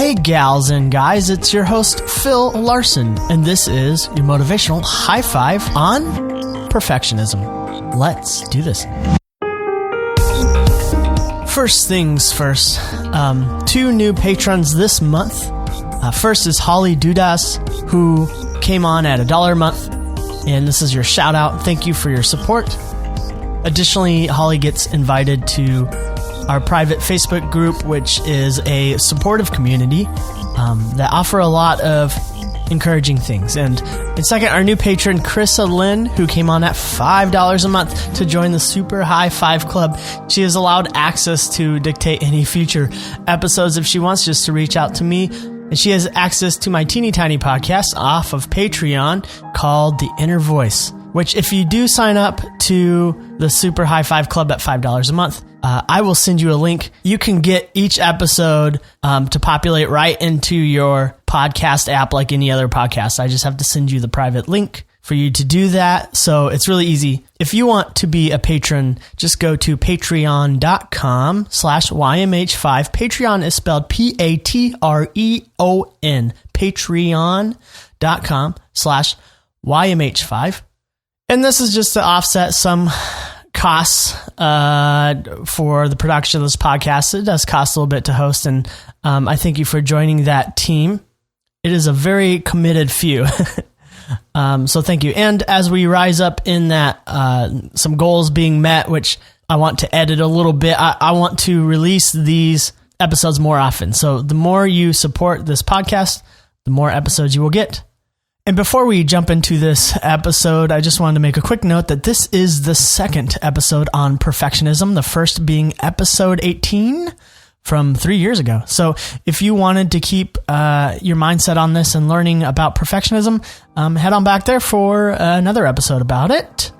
Hey gals and guys, it's your host Phil Larson, and this is your motivational high five on perfectionism. Let's do this. First things first, 2 new patrons this month. First is Holly Dudas, who came on at $1 a month, and this is your shout out. Thank you for your support. Additionally, Holly gets invited to our private Facebook group, which is a supportive community that offer a lot of encouraging things. And second, our new patron, Chrissa Lynn, who came on at $5 a month to join the Super High Five Club. She is allowed access to dictate any future episodes if she wants, just to reach out to me. And she has access to my teeny tiny podcast off of Patreon called The Inner Voice, which if you do sign up to the Super High Five Club at $5 a month, I will send you a link. You can get each episode to populate right into your podcast app like any other podcast. I just have to send you the private link for you to do that. So it's really easy. If you want to be a patron, just go to patreon.com/YMH5. Patreon is spelled Patreon, patreon.com/YMH5. And this is just to offset some costs for the production of this podcast. It does cost a little bit to host, and I thank you for joining that team. It is a very committed few. So thank you. And as we rise up in that, some goals being met, which I want to edit a little bit, I want to release these episodes more often. So the more you support this podcast, the more episodes you will get. And before we jump into this episode, I just wanted to make a quick note that this is the second episode on perfectionism, the first being episode 18 from 3 years ago. So if you wanted to keep your mindset on this and learning about perfectionism, head on back there for another episode about it.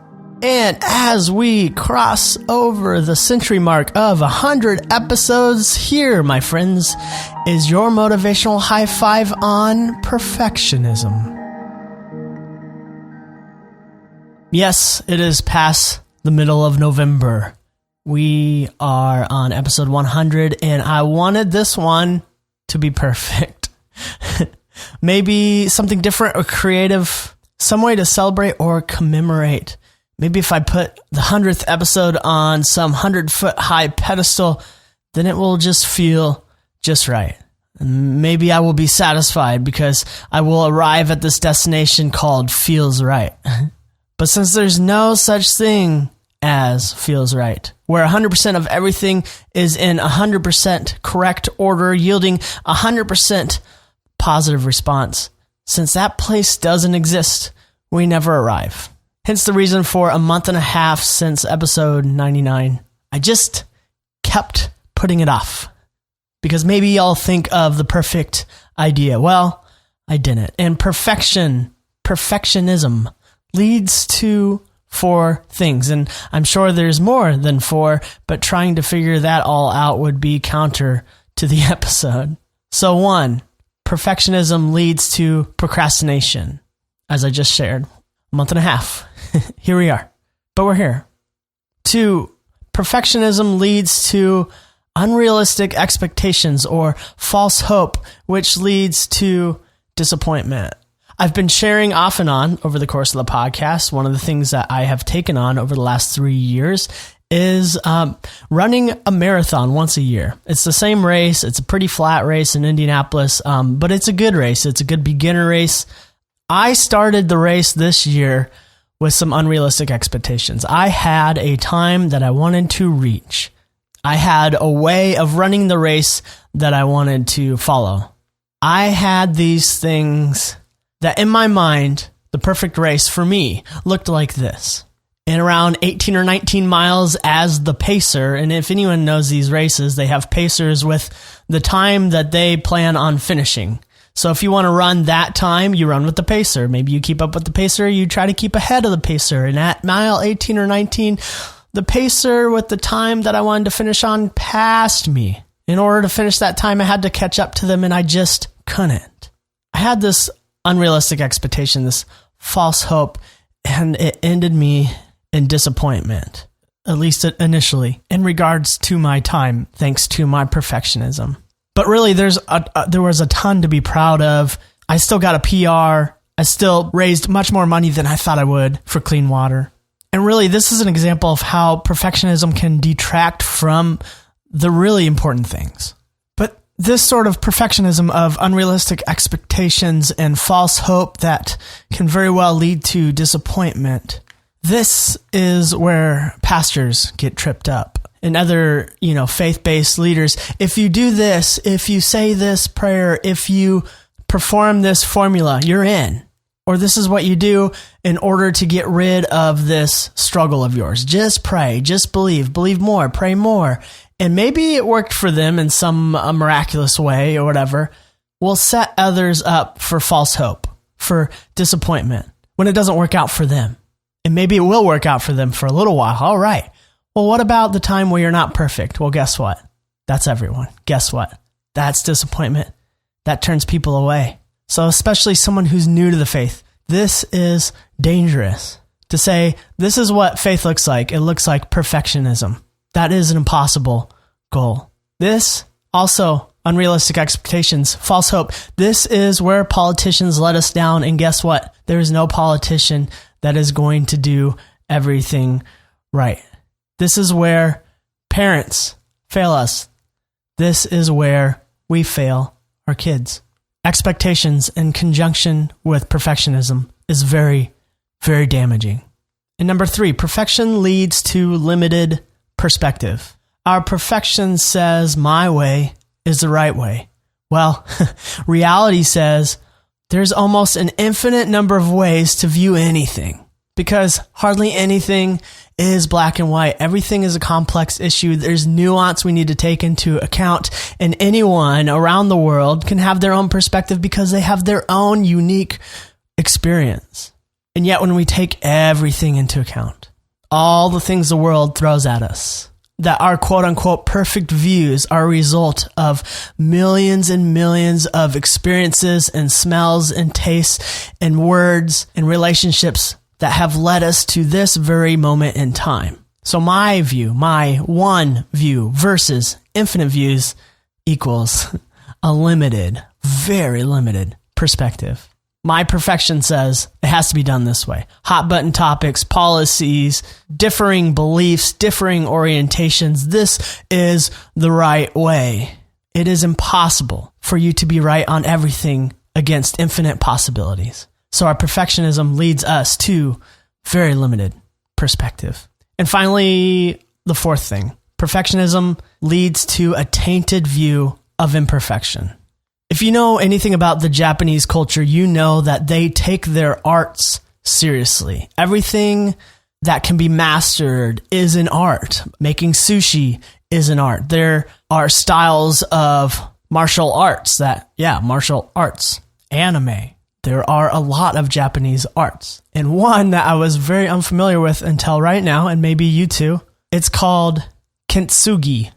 And as we cross over the century mark of 100 episodes, here, my friends, is your motivational high five on perfectionism. Yes, it is past the middle of November. We are on episode 100, and I wanted this one to be perfect. Maybe something different or creative, some way to celebrate or commemorate. Maybe if I put the 100th episode on some 100-foot high pedestal, then it will just feel just right. And maybe I will be satisfied because I will arrive at this destination called feels right. But since there's no such thing as feels right, where 100% of everything is in 100% correct order, yielding 100% positive response, since that place doesn't exist, we never arrive. Hence the reason for a month and a half since episode 99. I just kept putting it off because maybe y'all think of the perfect idea. Well, I didn't. And perfectionism leads to 4 things, and I'm sure there's more than 4, but trying to figure that all out would be counter to the episode. So 1, perfectionism leads to procrastination, as I just shared. A month and a half. Here we are, but we're here. 2, perfectionism leads to unrealistic expectations or false hope, which leads to disappointment. I've been sharing off and on over the course of the podcast. One of the things that I have taken on over the last 3 years is running a marathon once a year. It's the same race. It's a pretty flat race in Indianapolis, but it's a good race. It's a good beginner race. I started the race this year with some unrealistic expectations. I had a time that I wanted to reach. I had a way of running the race that I wanted to follow. I had these things that in my mind, the perfect race for me looked like this. In around 18 or 19 miles as the pacer, and if anyone knows these races, they have pacers with the time that they plan on finishing. So if you want to run that time, you run with the pacer. Maybe you keep up with the pacer, you try to keep ahead of the pacer. And at mile 18 or 19, the pacer with the time that I wanted to finish on passed me. In order to finish that time, I had to catch up to them, and I just couldn't. I had this unrealistic expectation, this false hope, and it ended me in disappointment, at least initially, in regards to my time, thanks to my perfectionism. But really, there was a ton to be proud of. I still got a PR. I still raised much more money than I thought I would for clean water. And really, this is an example of how perfectionism can detract from the really important things. But this sort of perfectionism of unrealistic expectations and false hope that can very well lead to disappointment, this is where pastors get tripped up. And other, faith-based leaders, if you do this, if you say this prayer, if you perform this formula, you're in. Or this is what you do in order to get rid of this struggle of yours. Just pray, just believe more, pray more. And maybe it worked for them in some miraculous way or whatever. Will set others up for false hope, for disappointment when it doesn't work out for them. And maybe it will work out for them for a little while. All right. Well, what about the time where you're not perfect? Well, guess what? That's everyone. Guess what? That's disappointment. That turns people away. So especially someone who's new to the faith, this is dangerous. To say, this is what faith looks like. It looks like perfectionism. That is an impossible goal. This also, unrealistic expectations, false hope. This is where politicians let us down. And guess what? There is no politician that is going to do everything right. This is where parents fail us. This is where we fail our kids. Expectations in conjunction with perfectionism is very, very damaging. And number 3, perfection leads to limited perspective. Our perfection says my way is the right way. Well, reality says there's almost an infinite number of ways to view anything, because hardly anything is black and white. Everything is a complex issue. There's nuance we need to take into account, and anyone around the world can have their own perspective because they have their own unique experience. And yet when we take everything into account, all the things the world throws at us, that our quote-unquote perfect views are a result of millions and millions of experiences and smells and tastes and words and relationships that have led us to this very moment in time. So my view, my one view versus infinite views equals a limited, very limited perspective. My perfection says it has to be done this way. Hot button topics, policies, differing beliefs, differing orientations. This is the right way. It is impossible for you to be right on everything against infinite possibilities. So our perfectionism leads us to very limited perspective. And finally, the 4th thing, perfectionism leads to a tainted view of imperfection. If you know anything about the Japanese culture, you know that they take their arts seriously. Everything that can be mastered is an art. Making sushi is an art. There are styles of martial arts martial arts, anime. There are a lot of Japanese arts. And one that I was very unfamiliar with until right now, and maybe you too, it's called kintsugi.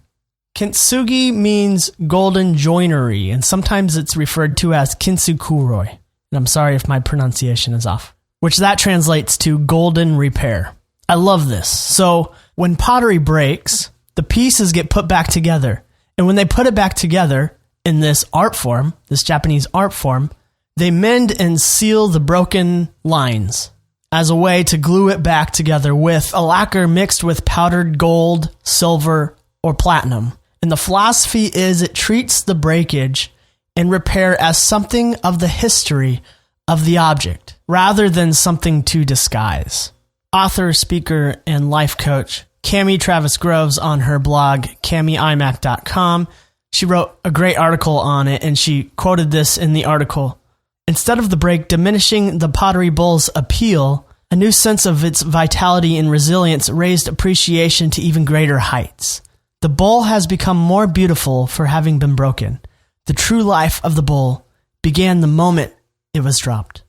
Kintsugi means golden joinery, and sometimes it's referred to as kintsukuroi. And I'm sorry if my pronunciation is off, which that translates to golden repair. I love this. So when pottery breaks, the pieces get put back together. And when they put it back together in this art form, this Japanese art form, they mend and seal the broken lines as a way to glue it back together with a lacquer mixed with powdered gold, silver, or platinum. And the philosophy is it treats the breakage and repair as something of the history of the object, rather than something to disguise. Author, speaker, and life coach Cami Travis Groves on her blog, CamiIMac.com. She wrote a great article on it, and she quoted this in the article. Instead of the break diminishing the pottery bowl's appeal, a new sense of its vitality and resilience raised appreciation to even greater heights. The bowl has become more beautiful for having been broken. The true life of the bowl began the moment it was dropped.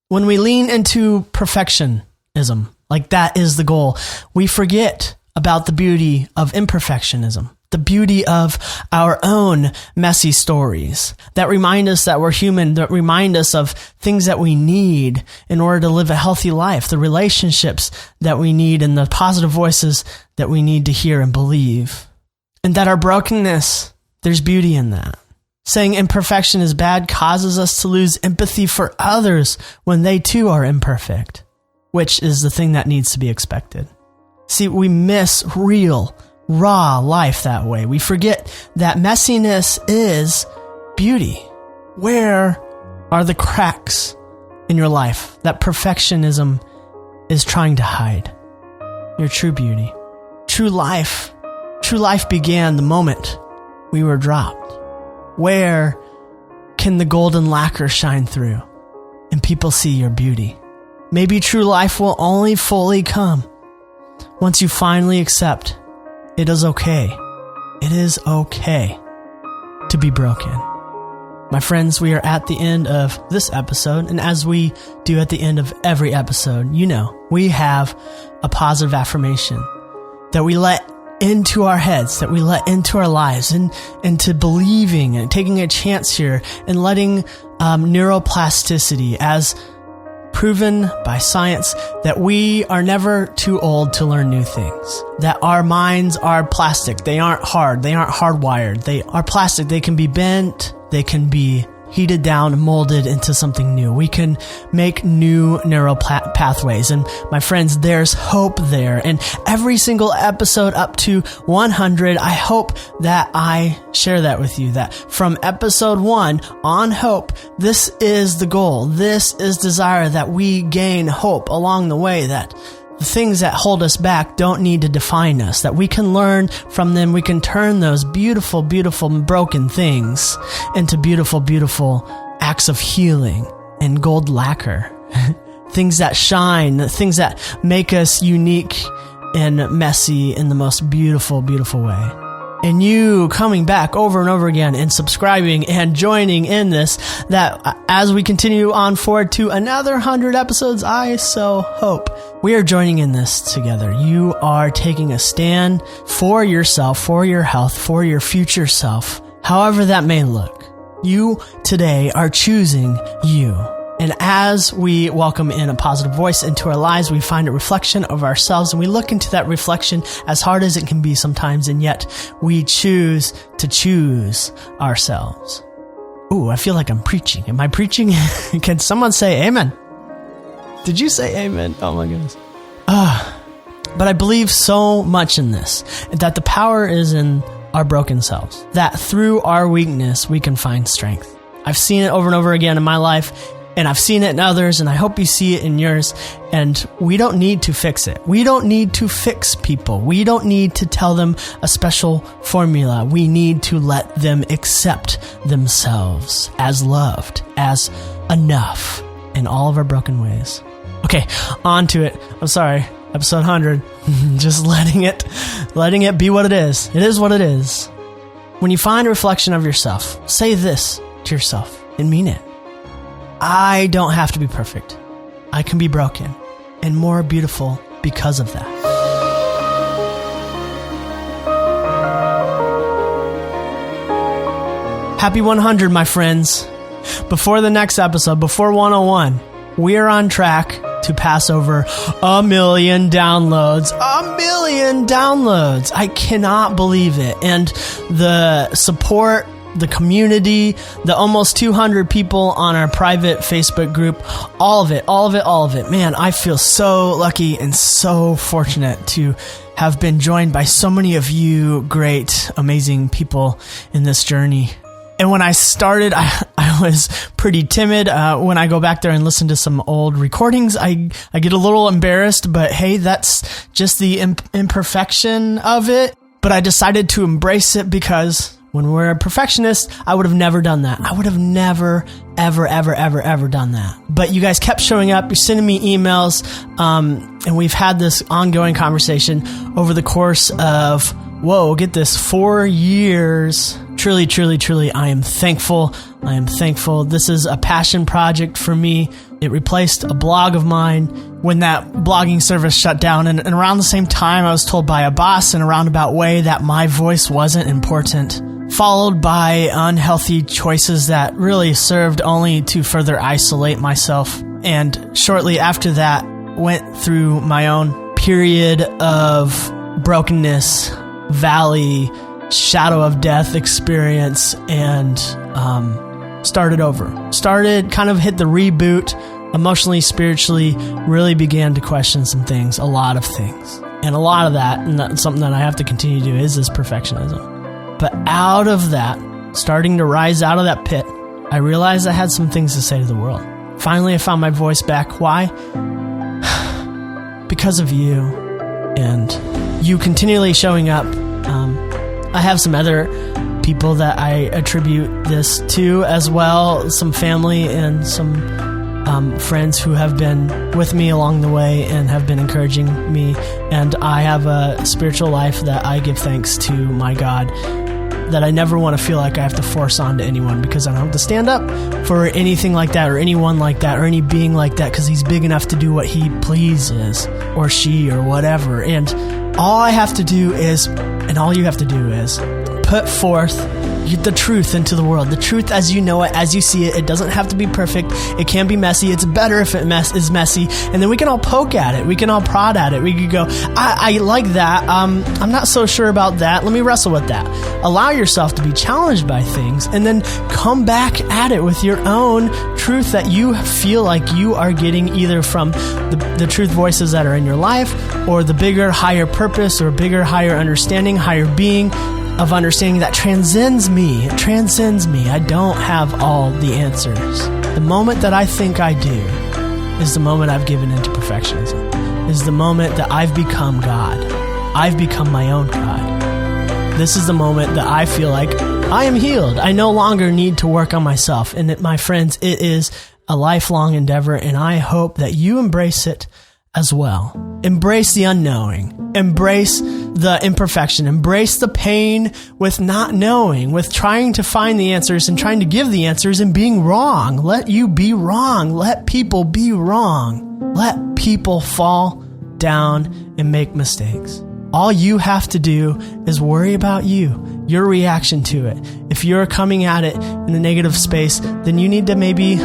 When we lean into perfectionism, like that is the goal, we forget about the beauty of imperfectionism, the beauty of our own messy stories that remind us that we're human, that remind us of things that we need in order to live a healthy life, the relationships that we need, and the positive voices that we need to hear and believe. And that our brokenness, there's beauty in that. Saying imperfection is bad causes us to lose empathy for others when they too are imperfect, which is the thing that needs to be expected. See, we miss real, raw life that way. We forget that messiness is beauty. Where are the cracks in your life that perfectionism is trying to hide? Your true beauty. True life began the moment we were dropped. Where can the golden lacquer shine through and people see your beauty? Maybe true life will only fully come once you finally accept it is okay. It is okay to be broken. My friends, we are at the end of this episode, and as we do at the end of every episode, we have a positive affirmation that we let into our heads, that we let into our lives, and into believing and taking a chance here and letting neuroplasticity, as proven by science, that we are never too old to learn new things, that our minds are plastic. They aren't hard. They aren't hardwired. They are plastic. They can be bent. They can be heated down and molded into something new. We can make new neural pathways. And my friends, there's hope there. And every single episode up to 100, I hope that I share that with you, that from episode 1 on hope, this is the goal. This is desire, that we gain hope along the way, that the things that hold us back don't need to define us, that we can learn from them. We can turn those beautiful, beautiful broken things into beautiful, beautiful acts of healing and gold lacquer. Things that shine, things that make us unique and messy in the most beautiful, beautiful way. And you coming back over and over again and subscribing and joining in this, that as we continue on forward to another 100 episodes, I so hope we are joining in this together. You are taking a stand for yourself, for your health, for your future self, however that may look. You today are choosing you. And as we welcome in a positive voice into our lives, we find a reflection of ourselves, and we look into that reflection, as hard as it can be sometimes, and yet we choose to choose ourselves. Ooh, I feel like I'm preaching. Am I preaching? Can someone say amen? Did you say amen? Oh my goodness. But I believe so much in this, that the power is in our broken selves, that through our weakness, we can find strength. I've seen it over and over again in my life, and I've seen it in others, and I hope you see it in yours. And we don't need to fix it. We don't need to fix people. We don't need to tell them a special formula. We need to let them accept themselves as loved, as enough in all of our broken ways. Okay, on to it. I'm sorry. Episode 100. Just letting it be what it is. It is what it is. When you find a reflection of yourself, say this to yourself and mean it. I don't have to be perfect. I can be broken and more beautiful because of that. Happy 100, my friends. Before the next episode, before 101, we are on track to pass over 1 million downloads. 1 million downloads. I cannot believe it. And the support, the community, the almost 200 people on our private Facebook group, all of it. Man, I feel so lucky and so fortunate to have been joined by so many of you great, amazing people in this journey. And when I started, I was pretty timid. When I go back there and listen to some old recordings, I get a little embarrassed, but hey, that's just the imperfection of it. But I decided to embrace it, because when we're a perfectionist, I would have never done that. I would have never, ever done that. But you guys kept showing up. You're sending me emails. And we've had this ongoing conversation over the course of, get this, 4 years. Truly, I am thankful. This is a passion project for me. It replaced a blog of mine when that blogging service shut down. And around the same time, I was told by a boss in a roundabout way that my voice wasn't important, followed by unhealthy choices that really served only to further isolate myself. And shortly after that, went through my own period of brokenness, valley, shadow of death experience and started over. Kind of hit the reboot, emotionally, spiritually, really began to question some things, a lot of things. And a lot of that, and that's something that I have to continue to do, is this perfectionism. But out of that, starting to rise out of that pit, I realized I had some things to say to the world. Finally, I found my voice back. Why? Because of you and you continually showing up. I have some other people that I attribute this to as well, some family and some friends who have been with me along the way and have been encouraging me. And I have a spiritual life that I give thanks to my God, that I never want to feel like I have to force onto anyone, because I don't have to stand up for anything like that or anyone like that or any being like that, because he's big enough to do what he pleases, or she, or whatever. And all I have to do is, and all you have to do is, put forth the truth into the world. The truth as you know it, as you see it. It doesn't have to be perfect. It can be messy. It's better if it is messy. And then we can all poke at it. We can all prod at it. We could go, I like that. I'm not so sure about that. Let me wrestle with that. Allow yourself to be challenged by things, and then come back at it with your own truth that you feel like you are getting either from the truth voices that are in your life, or the bigger, higher purpose, or bigger, higher understanding, higher being of understanding that transcends me. It transcends me. I don't have all the answers. The moment that I think I do is the moment I've given into perfectionism, is the moment that I've become God. I've become my own God. This is the moment that I feel like I am healed. I no longer need to work on myself. And my friends, it is a lifelong endeavor, and I hope that you embrace it as well. Embrace the unknowing. Embrace the imperfection. Embrace the pain with not knowing, with trying to find the answers and trying to give the answers and being wrong. Let you be wrong. Let people be wrong. Let people fall down and make mistakes. All you have to do is worry about you, your reaction to it. If you're coming at it in a negative space, then you need to maybe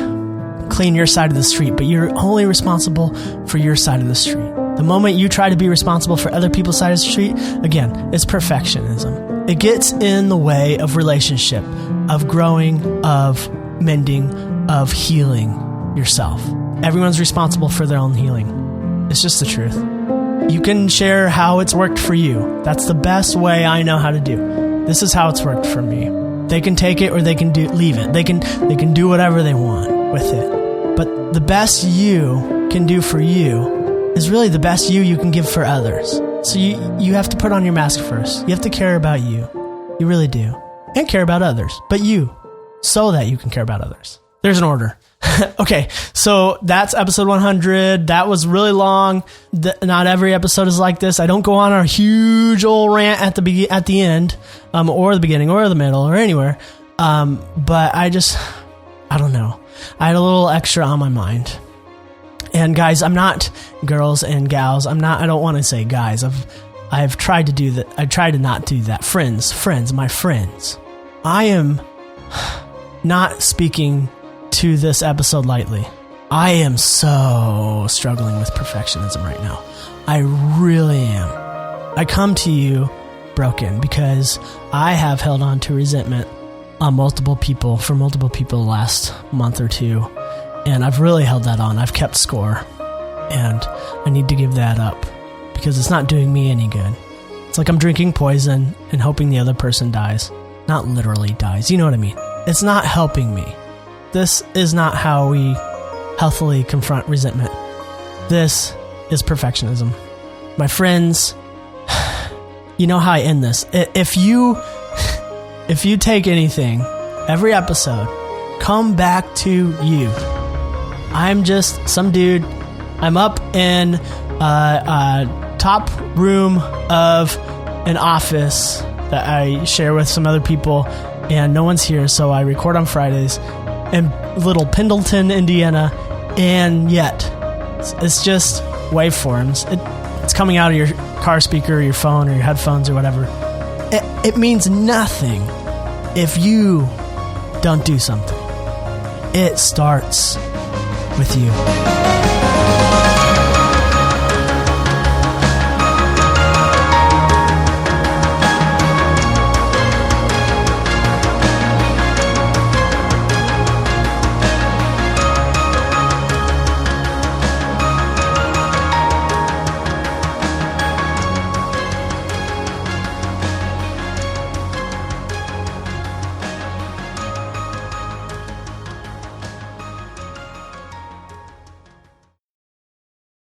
clean your side of the street, but you're only responsible for your side of the street. The moment you try to be responsible for other people's side of the street, again, it's perfectionism. It gets in the way of relationship, of growing, of mending, of healing yourself. Everyone's responsible for their own healing. It's just the truth. You can share how it's worked for you. That's the best way I know how to do. This is how it's worked for me. They can take it or they can leave it. They can do whatever they want with it. But the best you can do for you is really the best you can give for others. So you have to put on your mask first. You have to care about you. You really do. And care about others. But you, so that you can care about others. There's an order. Okay, so that's episode 100. That was really long. Not every episode is like this. I don't go on a huge old rant at the end, or the beginning, or the middle, or anywhere. But I don't know. I had a little extra on my mind. And guys, I'm not girls and gals. I don't want to say guys. I've tried to do that. I tried to not do that. Friends, my friends. I am not speaking to this episode lightly. I am so struggling with perfectionism right now. I really am. I come to you broken because I have held on to resentment on multiple people the last month or two, and I've really held that on. I've kept score, and I need to give that up because it's not doing me any good. It's like I'm drinking poison and hoping the other person dies. Not literally dies, you know what I mean? It's not helping me. This is not how we healthily confront resentment. This is perfectionism. My friends, you know how I end this. If you take anything, every episode, come back to you. I'm just some dude. I'm up in a top room of an office that I share with some other people, and no one's here, so I record on Fridays in little Pendleton, Indiana, and yet it's just waveforms. It's coming out of your car speaker or your phone or your headphones or whatever. It means nothing if you don't do something. It starts with you.